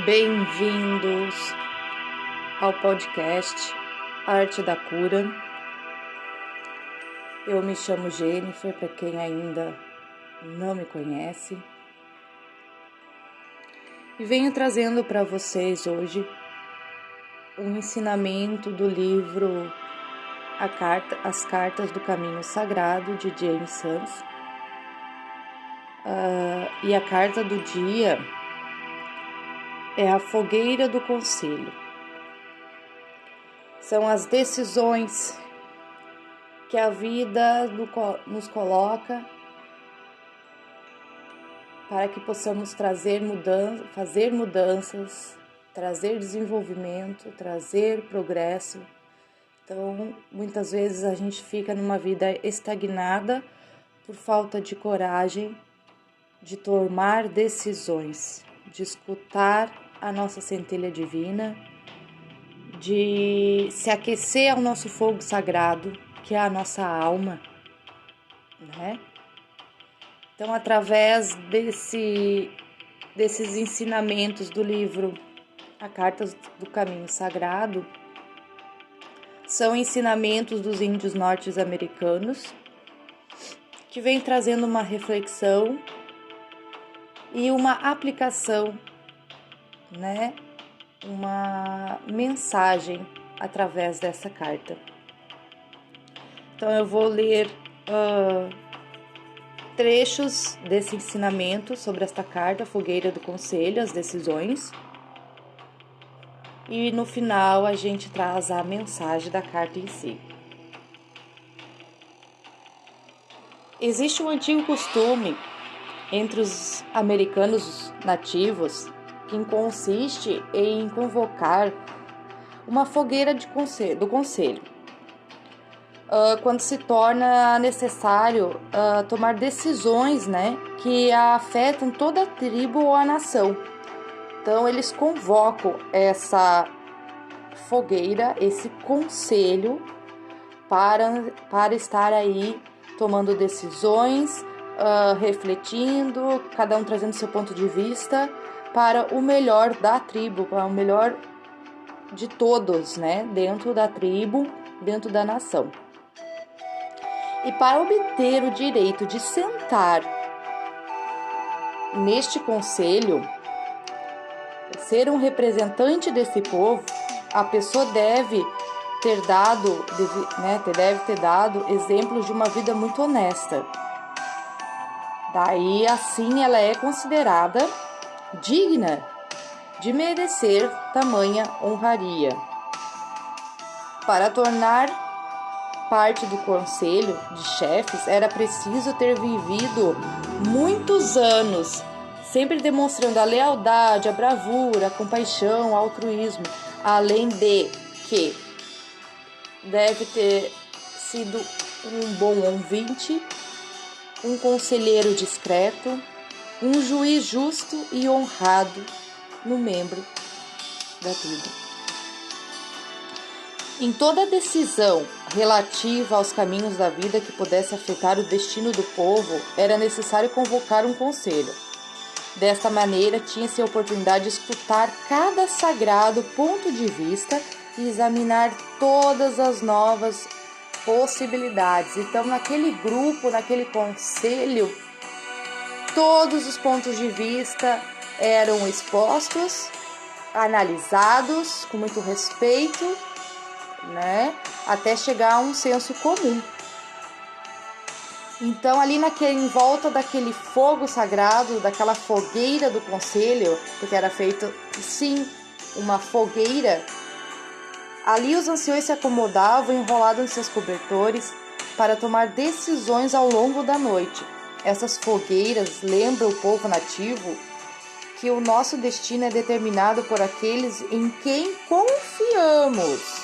Bem-vindos ao podcast Arte da Cura. Eu me chamo Jennifer, para quem ainda não me conhece, e venho trazendo para vocês hoje um ensinamento do livro As Cartas do Caminho Sagrado, de James Sans. E a carta do dia é a fogueira do conselho. São as decisões que a vida nos coloca para que possamos fazer mudanças, trazer desenvolvimento, trazer progresso. Então, muitas vezes a gente fica numa vida estagnada por falta de coragem de tomar decisões, de escutar a nossa centelha divina, de se aquecer ao nosso fogo sagrado, que é a nossa alma, né? Então, através desses ensinamentos do livro A Cartas do Caminho Sagrado, são ensinamentos dos índios norte-americanos, que vem trazendo uma reflexão e uma aplicação, né? Uma mensagem através dessa carta. Então eu vou ler trechos desse ensinamento sobre esta carta, Fogueira do Conselho, as decisões. E no final a gente traz a mensagem da carta em si. Existe um antigo costume entre os americanos nativos que consiste em convocar uma fogueira do conselho, quando se torna necessário tomar decisões, né, que afetam toda a tribo ou a nação. Então eles convocam essa fogueira, esse conselho, para estar aí tomando decisões, refletindo, cada um trazendo seu ponto de vista para o melhor da tribo, para o melhor de todos, né? Dentro da tribo, dentro da nação. E para obter o direito de sentar neste conselho, ser um representante desse povo, a pessoa deve ter dado exemplos de uma vida muito honesta. Daí, assim, ela é considerada digna de merecer tamanha honraria. Para tornar parte do conselho de chefes, era preciso ter vivido muitos anos, sempre demonstrando a lealdade, a bravura, a compaixão, o altruísmo, além de que deve ter sido um bom ouvinte, um conselheiro discreto, um juiz justo e honrado no membro da tribo. Em toda decisão relativa aos caminhos da vida que pudesse afetar o destino do povo, era necessário convocar um conselho. Desta maneira, tinha-se a oportunidade de escutar cada sagrado ponto de vista e examinar todas as novas possibilidades. Então, naquele grupo, naquele conselho, todos os pontos de vista eram expostos, analisados com muito respeito, né? Até chegar a um senso comum. Então, ali em volta daquele fogo sagrado, daquela fogueira do conselho, porque era feito, sim, uma fogueira, ali os anciões se acomodavam enrolados em seus cobertores para tomar decisões ao longo da noite. Essas fogueiras lembram o povo nativo que o nosso destino é determinado por aqueles em quem confiamos,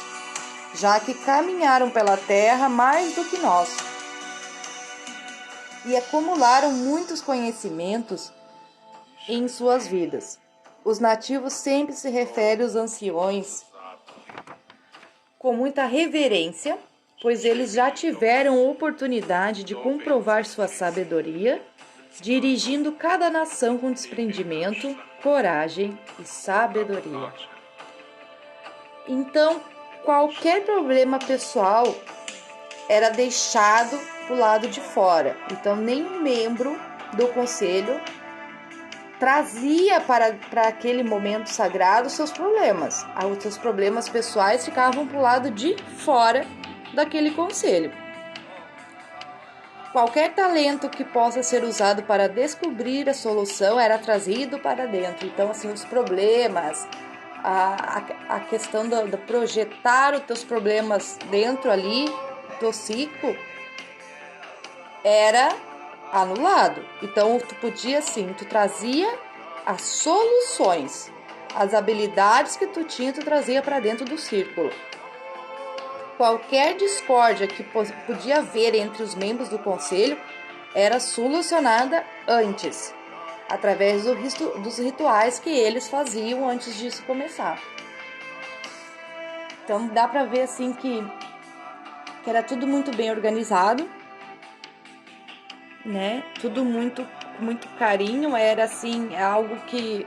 já que caminharam pela terra mais do que nós e acumularam muitos conhecimentos em suas vidas. Os nativos sempre se referem aos anciões com muita reverência, pois eles já tiveram oportunidade de comprovar sua sabedoria, dirigindo cada nação com desprendimento, coragem e sabedoria. Então, qualquer problema pessoal era deixado do lado de fora. Então, nenhum membro do conselho trazia para aquele momento sagrado os seus problemas. Os seus problemas pessoais ficavam para o lado de fora daquele conselho. Qualquer talento que possa ser usado para descobrir a solução era trazido para dentro. Então, assim, os problemas, a questão de projetar os teus problemas dentro ali do ciclo era anulado. Então, tu podia, assim, tu trazia as soluções, as habilidades que tu tinha, tu trazia para dentro do círculo. Qualquer discórdia que podia haver entre os membros do conselho era solucionada antes, através dos rituais que eles faziam antes disso começar. Então dá para ver assim que era tudo muito bem organizado, né? Tudo muito carinho, era assim algo que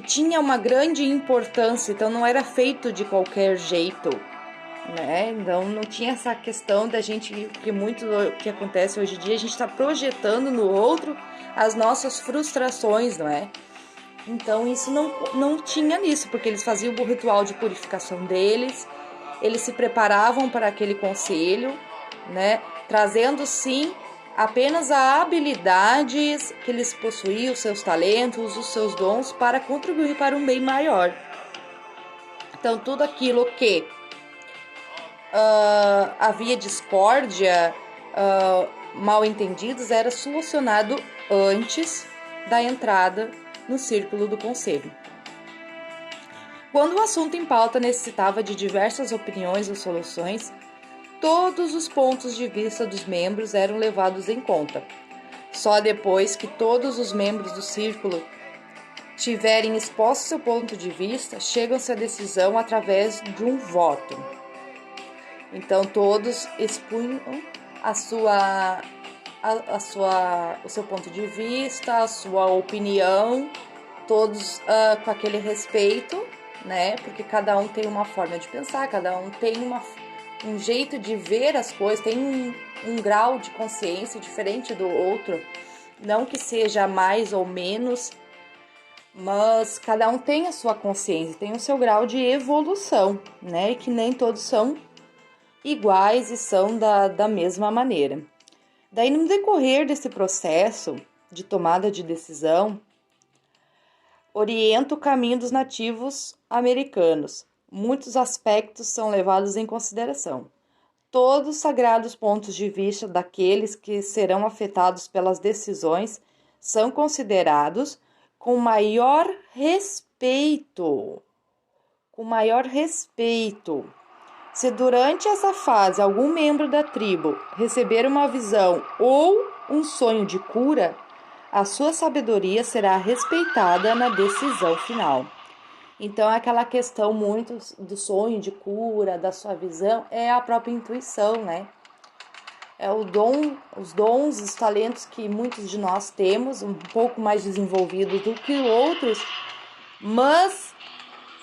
tinha uma grande importância, então não era feito de qualquer jeito, né? Então não tinha essa questão da gente, que muito que acontece hoje em dia, a gente está projetando no outro as nossas frustrações, não é? Então isso não tinha nisso, porque eles faziam o ritual de purificação deles, eles se preparavam para aquele conselho, né? Trazendo sim apenas as habilidades que eles possuíam, os seus talentos, os seus dons, para contribuir para um bem maior. Então tudo aquilo que havia discórdia, mal entendidos, era solucionado antes da entrada no círculo do conselho. Quando o assunto em pauta necessitava de diversas opiniões ou soluções, todos os pontos de vista dos membros eram levados em conta. Só depois que todos os membros do círculo tiverem exposto seu ponto de vista, chegam-se à decisão através de um voto. Então todos expunham o seu ponto de vista, a sua opinião, todos com aquele respeito, né? Porque cada um tem uma forma de pensar, cada um tem um jeito de ver as coisas, tem um grau de consciência diferente do outro. Não que seja mais ou menos, mas cada um tem a sua consciência, tem o seu grau de evolução, né? E que nem todos são iguais e são da mesma maneira. Daí, no decorrer desse processo de tomada de decisão, orienta o caminho dos nativos americanos. Muitos aspectos são levados em consideração. Todos os sagrados pontos de vista daqueles que serão afetados pelas decisões são considerados com maior respeito. Se durante essa fase algum membro da tribo receber uma visão ou um sonho de cura, a sua sabedoria será respeitada na decisão final. Então, aquela questão muito do sonho de cura, da sua visão, é a própria intuição, né? É os dons, os talentos que muitos de nós temos, um pouco mais desenvolvidos do que outros, mas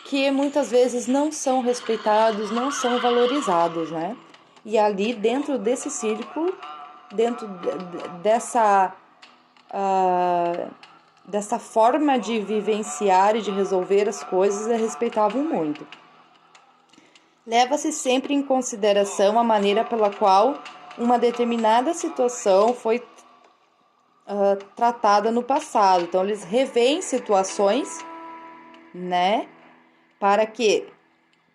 que muitas vezes não são respeitados, não são valorizados, né? E ali dentro desse círculo, dentro dessa forma de vivenciar e de resolver as coisas, respeitavam muito. Leva-se sempre em consideração a maneira pela qual uma determinada situação foi tratada no passado. Então, eles revêem situações, né? Para que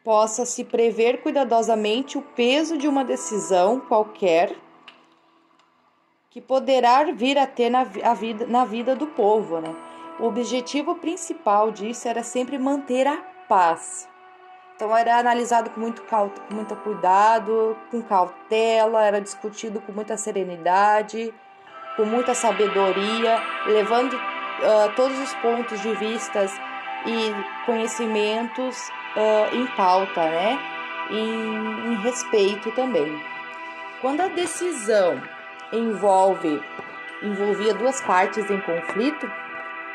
possa se prever cuidadosamente o peso de uma decisão qualquer que poderá vir a ter na vida do povo, né? O objetivo principal disso era sempre manter a paz. Então era analisado com muito cuidado, com cautela, era discutido com muita serenidade, com muita sabedoria, levando todos os pontos de vista e conhecimentos em pauta, né? Em respeito também. Quando a decisão envolvia duas partes em conflito,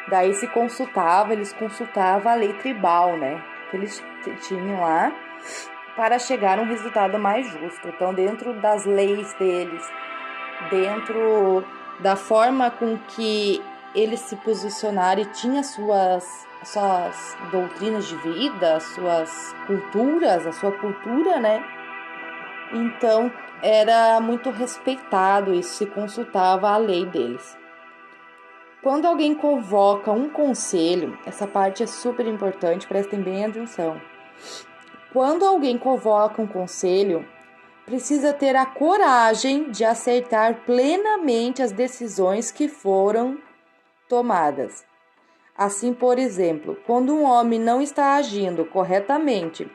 Daí eles consultavam a lei tribal, né? Que eles tinham lá para chegar a um resultado mais justo. Então, dentro das leis deles, dentro da forma com que eles se posicionaram e tinha suas doutrinas de vida, suas culturas, a sua cultura, né? Então, era muito respeitado e se consultava a lei deles. Quando alguém convoca um conselho, essa parte é super importante, prestem bem atenção. Quando alguém convoca um conselho, precisa ter a coragem de aceitar plenamente as decisões que foram tomadas. Assim, por exemplo, quando um homem não está agindo corretamente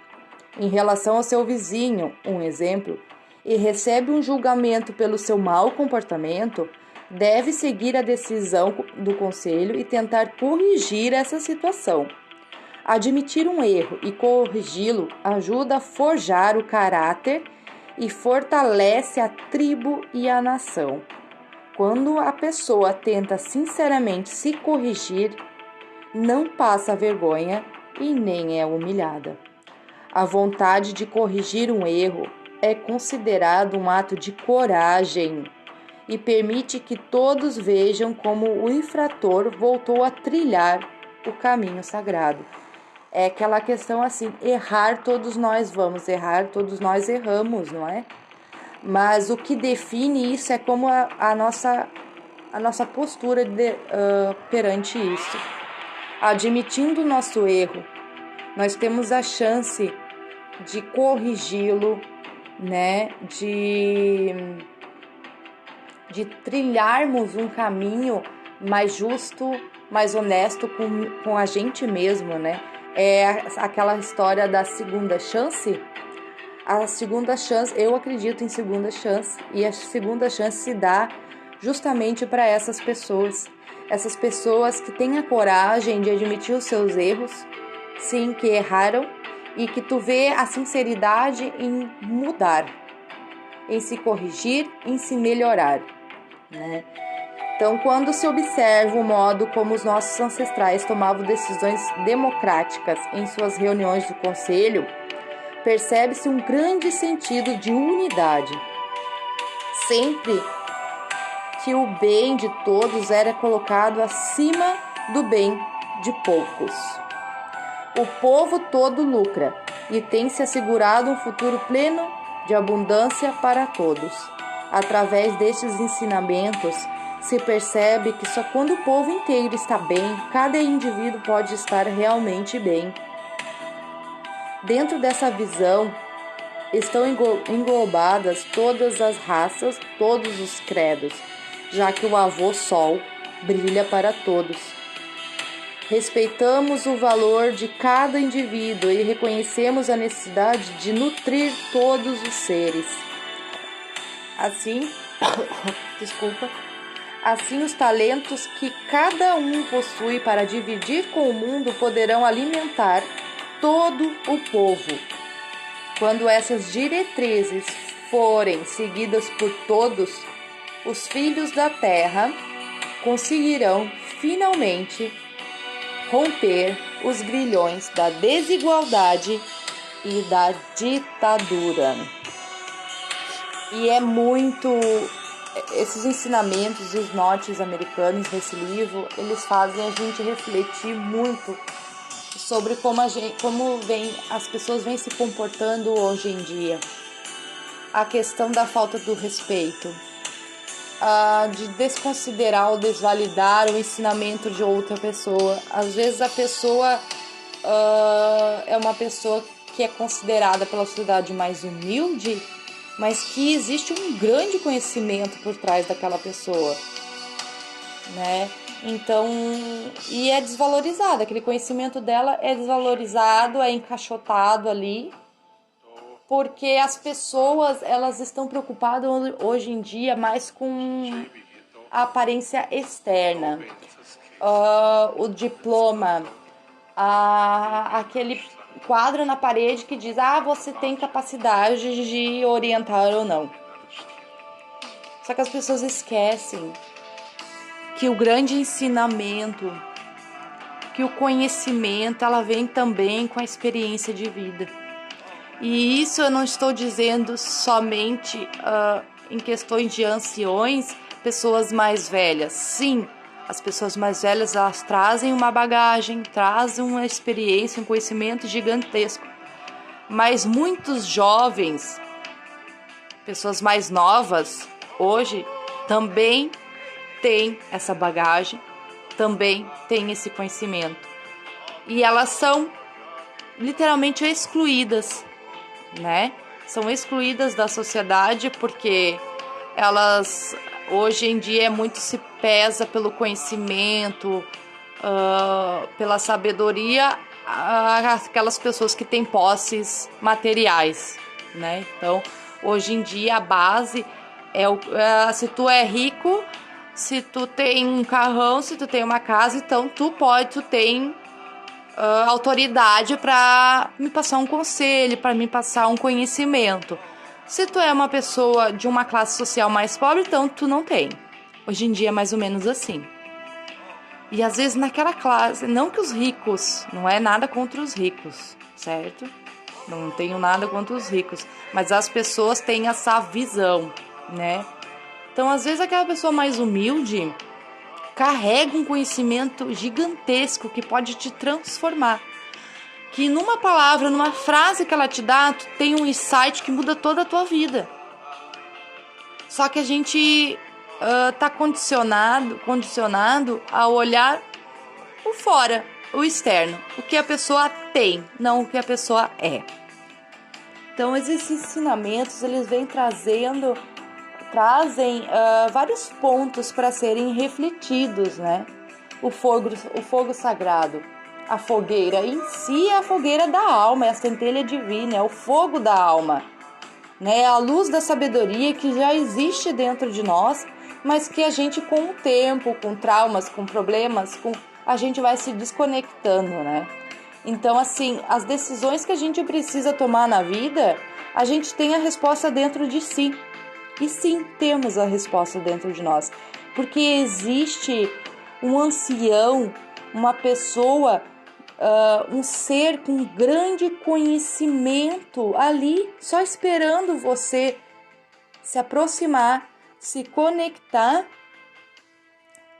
em relação ao seu vizinho, um exemplo, e recebe um julgamento pelo seu mau comportamento, deve seguir a decisão do conselho e tentar corrigir essa situação. Admitir um erro e corrigi-lo ajuda a forjar o caráter e fortalece a tribo e a nação. Quando a pessoa tenta sinceramente se corrigir, não passa vergonha e nem é humilhada. A vontade de corrigir um erro é considerado um ato de coragem e permite que todos vejam como o infrator voltou a trilhar o caminho sagrado. É aquela questão assim, errar todos nós vamos errar, todos nós erramos, não é? Mas o que define isso é como a nossa postura perante isso. Admitindo o nosso erro, nós temos a chance de corrigi-lo, né? De trilharmos um caminho mais justo, mais honesto com a gente mesmo, né? É aquela história da segunda chance. A segunda chance, eu acredito em segunda chance, e a segunda chance se dá justamente para essas pessoas que têm a coragem de admitir os seus erros, sim, que erraram, e que tu vê a sinceridade em mudar, em se corrigir, em se melhorar, né? Então, quando se observa o modo como os nossos ancestrais tomavam decisões democráticas em suas reuniões do conselho, percebe-se um grande sentido de unidade. Sempre que o bem de todos era colocado acima do bem de poucos. O povo todo lucra e tem se assegurado um futuro pleno de abundância para todos. Através destes ensinamentos, se percebe que só quando o povo inteiro está bem, cada indivíduo pode estar realmente bem. Dentro dessa visão, estão englobadas todas as raças, todos os credos, já que o avô Sol brilha para todos. Respeitamos o valor de cada indivíduo e reconhecemos a necessidade de nutrir todos os seres. Assim, assim os talentos que cada um possui para dividir com o mundo poderão alimentar todo o povo. Quando essas diretrizes forem seguidas por todos, os filhos da terra conseguirão finalmente romper os grilhões da desigualdade e da ditadura. E é muito... Esses ensinamentos e os norte-americanos nesse livro, eles fazem a gente refletir muito sobre como as pessoas vêm se comportando hoje em dia. A questão da falta do respeito, de desconsiderar ou desvalidar o ensinamento de outra pessoa. Às vezes a pessoa é uma pessoa que é considerada pela sociedade mais humilde, mas que existe um grande conhecimento por trás daquela pessoa, né? Então, e é desvalorizado, aquele conhecimento dela é desvalorizado, é encaixotado ali, porque as pessoas, elas estão preocupadas hoje em dia mais com a aparência externa, o diploma, aquele quadro na parede que diz, você tem capacidade de orientar ou não. Só que as pessoas esquecem que o grande ensinamento que o conhecimento, ela vem também com a experiência de vida. E isso eu não estou dizendo somente em questões de anciões, pessoas mais velhas. Sim, as pessoas mais velhas, elas trazem uma bagagem, trazem uma experiência, um conhecimento gigantesco. Mas muitos jovens, pessoas mais novas, hoje, também têm essa bagagem, também têm esse conhecimento. E elas são literalmente excluídas, né? São excluídas da sociedade porque elas, hoje em dia, muito se pesa pelo conhecimento, pela sabedoria, aquelas pessoas que têm posses materiais, né? Então, hoje em dia, a base é se tu é rico, se tu tem um carrão, se tu tem uma casa, então tu tem autoridade para me passar um conselho, para me passar um conhecimento. Se tu é uma pessoa de uma classe social mais pobre, então tu não tem. Hoje em dia é mais ou menos assim. E às vezes naquela classe, não que os ricos, não é nada contra os ricos, certo? Não tenho nada contra os ricos, mas as pessoas têm essa visão, né? Então às vezes aquela pessoa mais humilde carrega um conhecimento gigantesco que pode te transformar. Que numa palavra, numa frase que ela te dá, tu tem um insight que muda toda a tua vida. Só que a gente tá condicionado a olhar o fora, o externo, o que a pessoa tem, não o que a pessoa é. Então esses ensinamentos, eles vêm trazem vários pontos para serem refletidos, né? O fogo sagrado, a fogueira em si é a fogueira da alma, é a centelha divina, é o fogo da alma, né? É a luz da sabedoria que já existe dentro de nós, mas que a gente, com o tempo, com traumas, com problemas, a gente vai se desconectando, né? Então, assim, as decisões que a gente precisa tomar na vida, a gente tem a resposta dentro de si. E sim, temos a resposta dentro de nós, porque existe um ancião, uma pessoa, um ser com grande conhecimento ali, só esperando você se aproximar, se conectar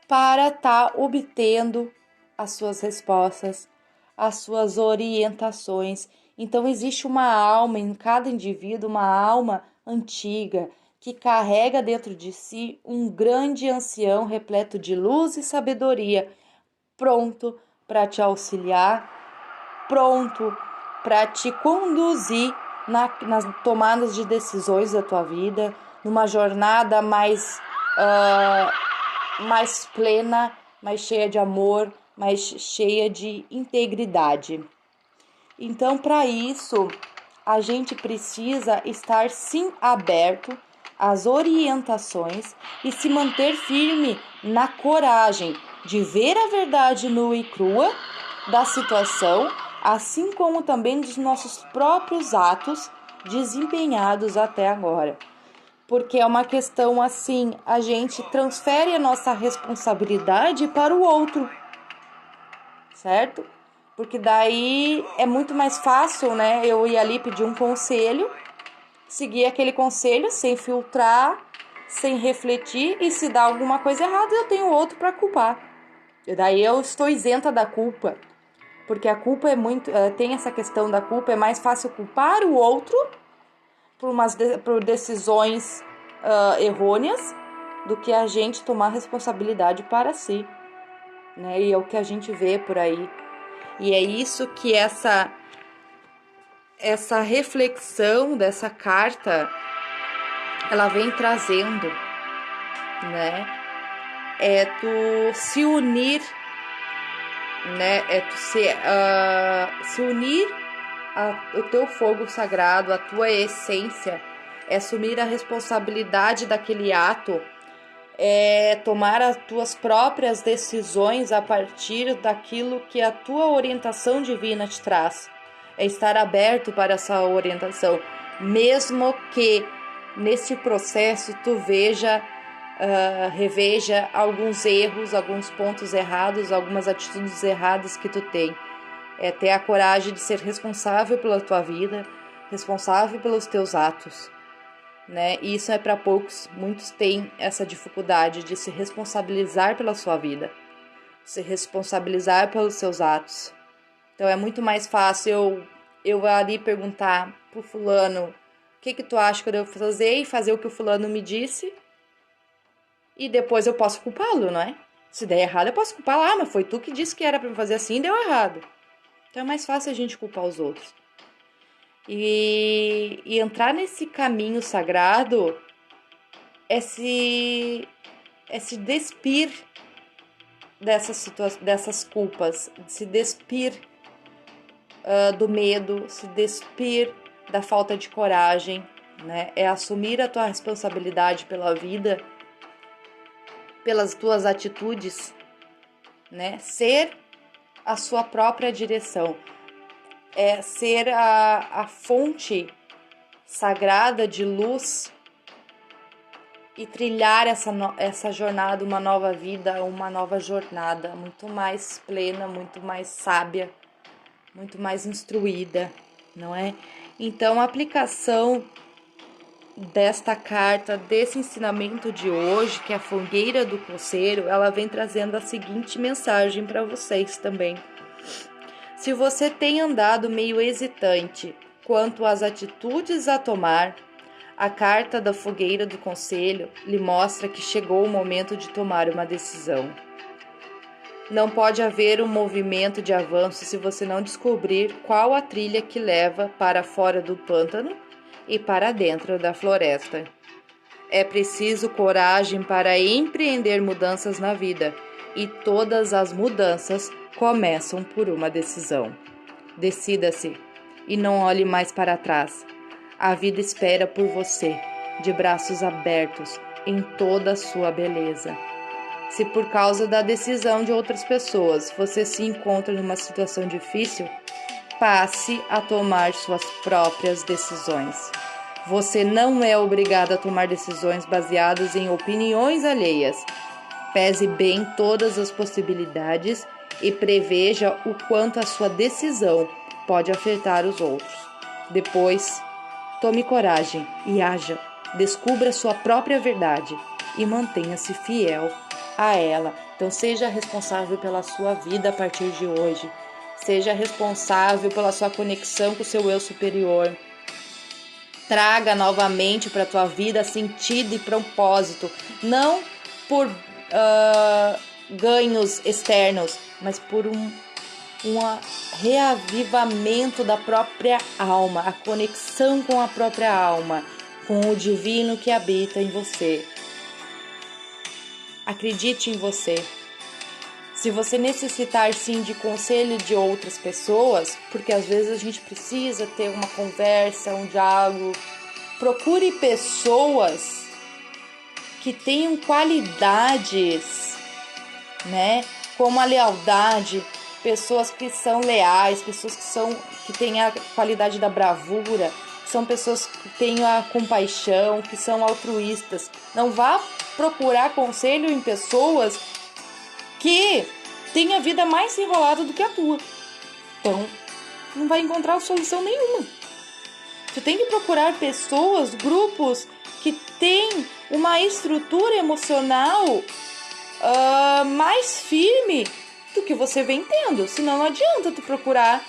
para estar obtendo as suas respostas, as suas orientações. Então existe uma alma em cada indivíduo, uma alma antiga, que carrega dentro de si um grande ancião repleto de luz e sabedoria, pronto para te auxiliar, pronto para te conduzir nas tomadas de decisões da tua vida, numa jornada mais plena, mais cheia de amor, mais cheia de integridade. Então, para isso, a gente precisa estar sim aberto às orientações e se manter firme na coragem de ver a verdade nua e crua da situação, assim como também dos nossos próprios atos desempenhados até agora. Porque é uma questão assim, a gente transfere a nossa responsabilidade para o outro, certo? Porque daí é muito mais fácil, né? Eu ir ali pedir um conselho, seguir aquele conselho sem filtrar, sem refletir, e se dá alguma coisa errada, eu tenho outro para culpar. E daí eu estou isenta da culpa, porque a culpa é muito, tem essa questão da culpa, é mais fácil culpar o outro por decisões errôneas do que a gente tomar responsabilidade para si, né? E é o que a gente vê por aí. E é isso que essa reflexão dessa carta, ela vem trazendo, né? É tu se unir, né? É tu se unir ao teu fogo sagrado, a tua essência, é assumir a responsabilidade daquele ato, é tomar as tuas próprias decisões a partir daquilo que a tua orientação divina te traz. É estar aberto para essa orientação, mesmo que nesse processo tu veja reveja alguns erros, alguns pontos errados, algumas atitudes erradas que tu tem. É ter a coragem de ser responsável pela tua vida, responsável pelos teus atos, né? E isso é para poucos, muitos têm essa dificuldade de se responsabilizar pela sua vida, se responsabilizar pelos seus atos. Então é muito mais fácil eu ali perguntar pro fulano o que tu acha que eu devo fazer e fazer o que o fulano me disse, e depois eu posso culpá-lo, não é? Se der errado eu posso culpar, mas foi tu que disse que era para fazer assim e deu errado. Então é mais fácil a gente culpar os outros. E entrar nesse caminho sagrado é se despir dessas culpas, se despir do medo, se despir da falta de coragem, né? É assumir a tua responsabilidade pela vida, pelas tuas atitudes, né? Ser a sua própria direção, é ser a fonte sagrada de luz e trilhar essa jornada, uma nova vida, uma nova jornada muito mais plena, muito mais sábia, muito mais instruída, não é? Então, a aplicação desta carta, desse ensinamento de hoje, que é a fogueira do coceiro, ela vem trazendo a seguinte mensagem para vocês também. Se você tem andado meio hesitante quanto às atitudes a tomar, a carta da fogueira do conselho lhe mostra que chegou o momento de tomar uma decisão. Não pode haver um movimento de avanço se você não descobrir qual a trilha que leva para fora do pântano e para dentro da floresta. É preciso coragem para empreender mudanças na vida, e todas as mudanças começam por uma decisão. Decida-se e não olhe mais para trás. A vida espera por você, de braços abertos, em toda a sua beleza. Se por causa da decisão de outras pessoas você se encontra numa situação difícil, passe a tomar suas próprias decisões. Você não é obrigado a tomar decisões baseadas em opiniões alheias. Pese bem todas as possibilidades e preveja o quanto a sua decisão pode afetar os outros. Depois, tome coragem e haja. Descubra sua própria verdade e mantenha-se fiel a ela. Então, seja responsável pela sua vida a partir de hoje. Seja responsável pela sua conexão com o seu eu superior. Traga novamente para a tua vida sentido e propósito. Não por ganhos externos, mas por um reavivamento da própria alma, a conexão com a própria alma, com o divino que habita em você. Acredite em você. Se você necessitar sim de conselho de outras pessoas, porque às vezes a gente precisa ter uma conversa, um diálogo, procure pessoas que tenham qualidades, né? Como a lealdade, pessoas que são leais, pessoas que têm a qualidade da bravura, são pessoas que têm a compaixão, que são altruístas. Não vá procurar conselho em pessoas que têm a vida mais enrolada do que a tua. Então, não vai encontrar solução nenhuma. Tu tem que procurar pessoas, grupos que têm uma estrutura emocional mais firme do que você vem tendo. Senão não adianta tu procurar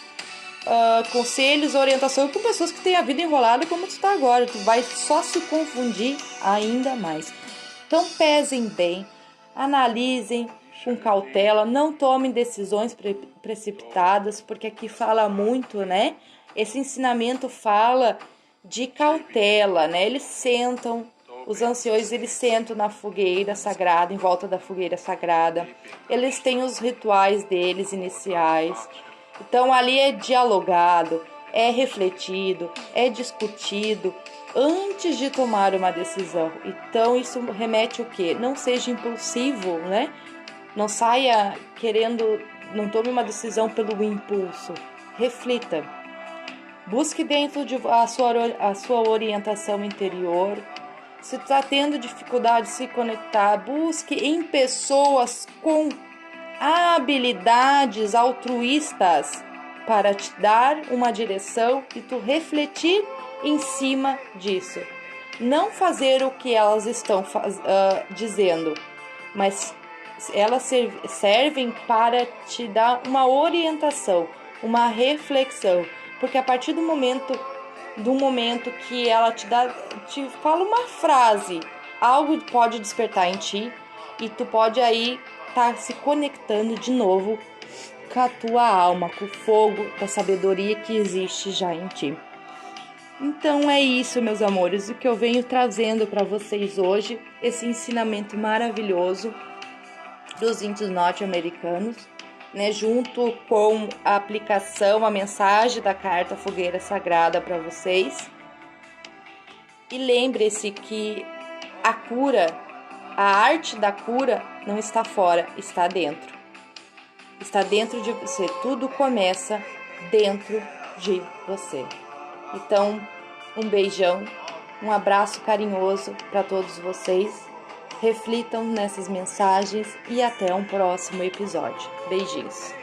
conselhos, orientação com pessoas que têm a vida enrolada como tu está agora. Tu vai só se confundir ainda mais. Então pesem bem, analisem com cautela, não tomem decisões precipitadas, porque aqui fala muito, né? Esse ensinamento fala de cautela, né? Eles sentam, os anciões, eles sentam na fogueira sagrada, em volta da fogueira sagrada. Eles têm os rituais deles iniciais. Então ali é dialogado, é refletido, é discutido antes de tomar uma decisão. Então isso remete o quê? Não seja impulsivo, né? Não saia querendo, não tome uma decisão pelo impulso. Reflita. Busque dentro de a sua orientação interior. Se tu está tendo dificuldade de se conectar, busque em pessoas com habilidades altruístas para te dar uma direção e tu refletir em cima disso. Não fazer o que elas estão dizendo, mas elas servem para te dar uma orientação, uma reflexão, porque a partir do momento que ela te fala uma frase, algo pode despertar em ti e tu pode aí estar se conectando de novo com a tua alma, com o fogo da sabedoria que existe já em ti. Então é isso, meus amores, o que eu venho trazendo para vocês hoje, esse ensinamento maravilhoso dos índios norte-americanos, né, junto com a aplicação, a mensagem da carta Fogueira Sagrada para vocês. E lembre-se que a cura, a arte da cura não está fora, está dentro. Está dentro de você, tudo começa dentro de você. Então, um beijão, um abraço carinhoso para todos vocês. Reflitam nessas mensagens e até um próximo episódio. Beijinhos.